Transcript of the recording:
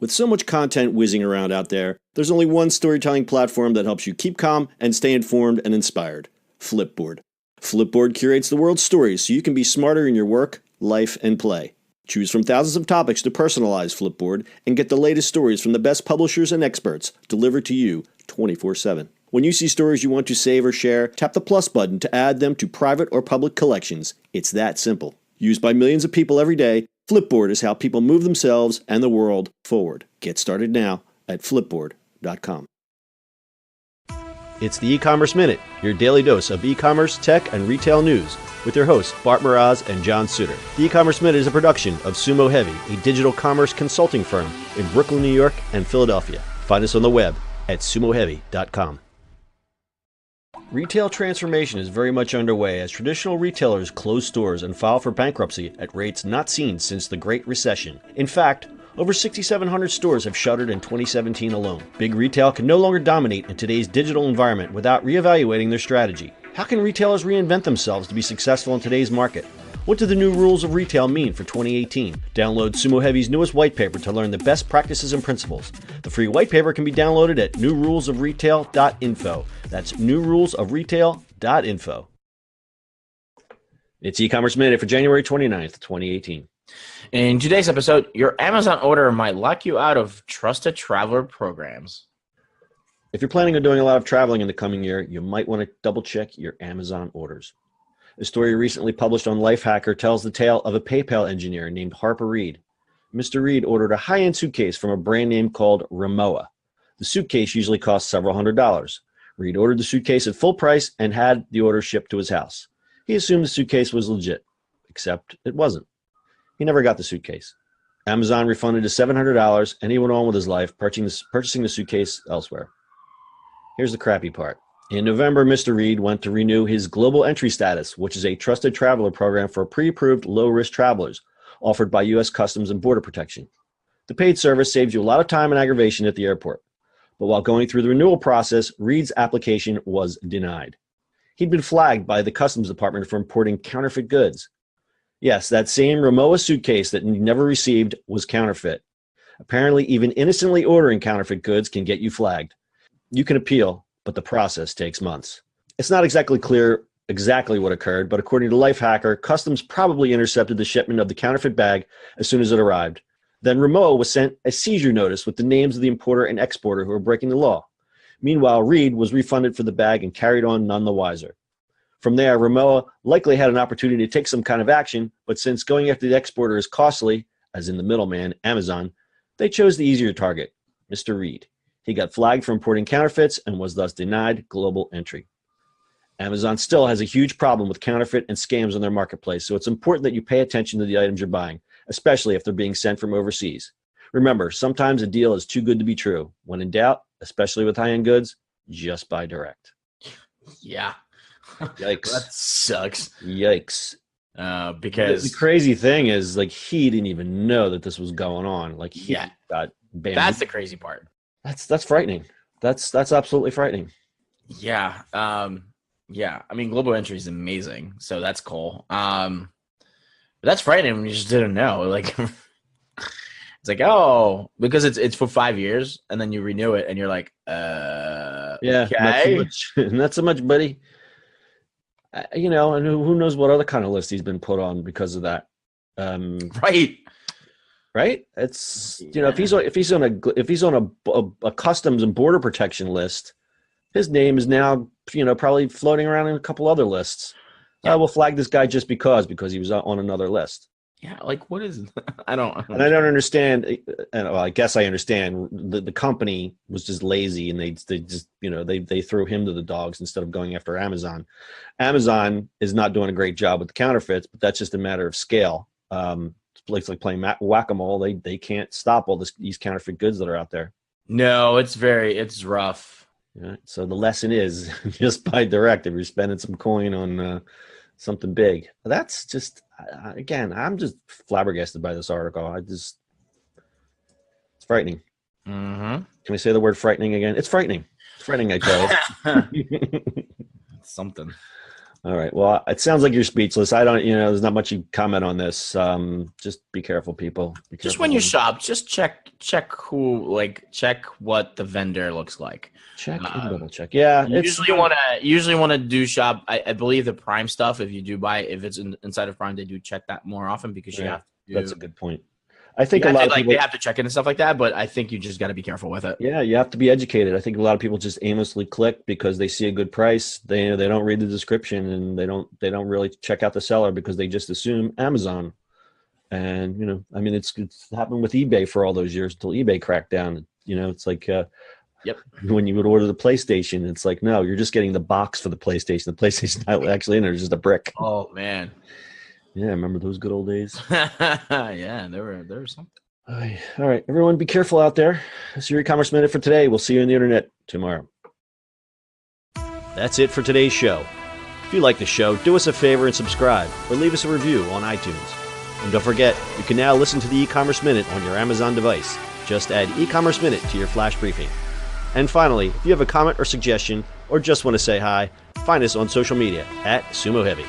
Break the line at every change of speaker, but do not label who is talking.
With so much content whizzing around out there, there's only one storytelling platform that helps you keep calm and stay informed and inspired: Flipboard. Flipboard curates the world's stories so you can be smarter in your work, life, and play. Choose from thousands of topics to personalize Flipboard and get the latest stories from the best publishers and experts delivered to you 24/7. When you see stories you want to save or share, tap the plus button to add them to private or public collections. It's that simple. Used by millions of people every day, Flipboard is how people move themselves and the world forward. Get started now at flipboard.com. It's the E-Commerce Minute, your daily dose of e-commerce, tech, and retail news, with your hosts Bart Mraz and John Suter. The E-Commerce Minute is a production of Sumo Heavy, a digital commerce consulting firm in Brooklyn, New York, and Philadelphia. Find us on the web at sumoheavy.com. Retail transformation is very much underway as traditional retailers close stores and file for bankruptcy at rates not seen since the Great Recession. In fact, over 6,700 stores have shuttered in 2017 alone. Big retail can no longer dominate in today's digital environment without reevaluating their strategy. How can retailers reinvent themselves to be successful in today's market? What do the new rules of retail mean for 2018? Download Sumo Heavy's newest white paper to learn the best practices and principles. The free white paper can be downloaded at newrulesofretail.info. That's newrulesofretail.info. It's E-Commerce Minute for January 29th, 2018.
In today's episode, your Amazon order might lock you out of trusted traveler programs.
If you're planning on doing a lot of traveling in the coming year, you might want to double-check your Amazon orders. A story recently published on Lifehacker tells the tale of a PayPal engineer named Harper Reed. Mr. Reed ordered a high-end suitcase from a brand name called Rimowa. The suitcase usually costs several $100s. Reed ordered the suitcase at full price and had the order shipped to his house. He assumed the suitcase was legit, except it wasn't. He never got the suitcase. Amazon refunded his $700 and he went on with his life, purchasing the suitcase elsewhere. Here's the crappy part. In November, Mr. Reed went to renew his Global Entry status, which is a trusted traveler program for pre-approved low-risk travelers offered by U.S. Customs and Border Protection. The paid service saves you a lot of time and aggravation at the airport. But while going through the renewal process, Reed's application was denied. He'd been flagged by the Customs Department for importing counterfeit goods. Yes, that same Rimowa suitcase that he never received was counterfeit. Apparently, even innocently ordering counterfeit goods can get you flagged. You can appeal, but the process takes months. It's not exactly clear exactly what occurred, but according to Lifehacker, Customs probably intercepted the shipment of the counterfeit bag as soon as it arrived. Then Rimowa was sent a seizure notice with the names of the importer and exporter who were breaking the law. Meanwhile, Reed was refunded for the bag and carried on none the wiser. From there, Rimowa likely had an opportunity to take some kind of action, but since going after the exporter is costly, as in the middleman, Amazon, they chose the easier target, Mr. Reed. He got flagged for importing counterfeits and was thus denied global entry. Amazon still has a huge problem with counterfeit and scams on their marketplace, so it's important that you pay attention to the items you're buying, especially if they're being sent from overseas. Remember, sometimes a deal is too good to be true. When in doubt, especially with high-end goods, just buy direct.
Yeah.
Yikes.
That sucks.
Yikes.
Because
the crazy thing is, like, he didn't even know that this was going on. Like, he got banned.
That's the crazy part.
That's frightening. That's absolutely frightening.
Yeah. Yeah. I mean, global entry is amazing, so that's cool. But that's frightening when you just didn't know. Like, it's like, oh, because it's for 5 years, and then you renew it, and you're like,
yeah,
okay.
not so much, buddy. And who knows what other kind of list he's been put on because of that. Right. It's, if he's on a customs and border protection list, his name is now, probably floating around in a couple other lists.
Yeah.
We'll flag this guy just because he was on another list.
Yeah. Like, what is, I don't
understand. And well, I guess I understand the company was just lazy and they just, they threw him to the dogs instead of going after Amazon. Amazon is not doing a great job with the counterfeits, but that's just a matter of scale. It's like playing whack-a-mole. They can't stop all these counterfeit goods that are out there.
No, it's rough.
Yeah. So the lesson is just buy direct if you're spending some coin on something big. That's just, again, I'm just flabbergasted by this article. It's frightening.
Mm-hmm.
Can we say the word frightening again? It's frightening. It's frightening, I tell you.
Something.
All right. Well, it sounds like you're speechless. I don't, there's not much you can comment on this. Just be careful, people. Be
Just
careful.
when you shop, just check what the vendor looks like.
Check and double check. Yeah.
You usually want to do shop. I believe the Prime stuff, if you do buy it, if it's inside of Prime, they do check that more often because you have to.
That's a good point. I think a lot of people,
they have to check in and stuff like that, but I think you just got to be careful with it.
Yeah, you have to be educated. I think a lot of people just aimlessly click because they see a good price. They don't read the description, and they don't really check out the seller because they just assume Amazon. And it's happened with eBay for all those years until eBay cracked down. It's like when you would order the PlayStation, it's like, no, you're just getting the box for the PlayStation. The PlayStation's not actually in there; it's just a brick.
Oh man.
Yeah, remember those good old days?
Yeah, there were something.
All right, everyone, be careful out there. That's your e-commerce minute for today. We'll see you on the internet tomorrow. That's it for today's show. If you like the show, do us a favor and subscribe, or leave us a review on iTunes. And don't forget, you can now listen to the e-commerce minute on your Amazon device. Just add e-commerce minute to your flash briefing. And finally, if you have a comment or suggestion, or just want to say hi, find us on social media @Sumo Heavy.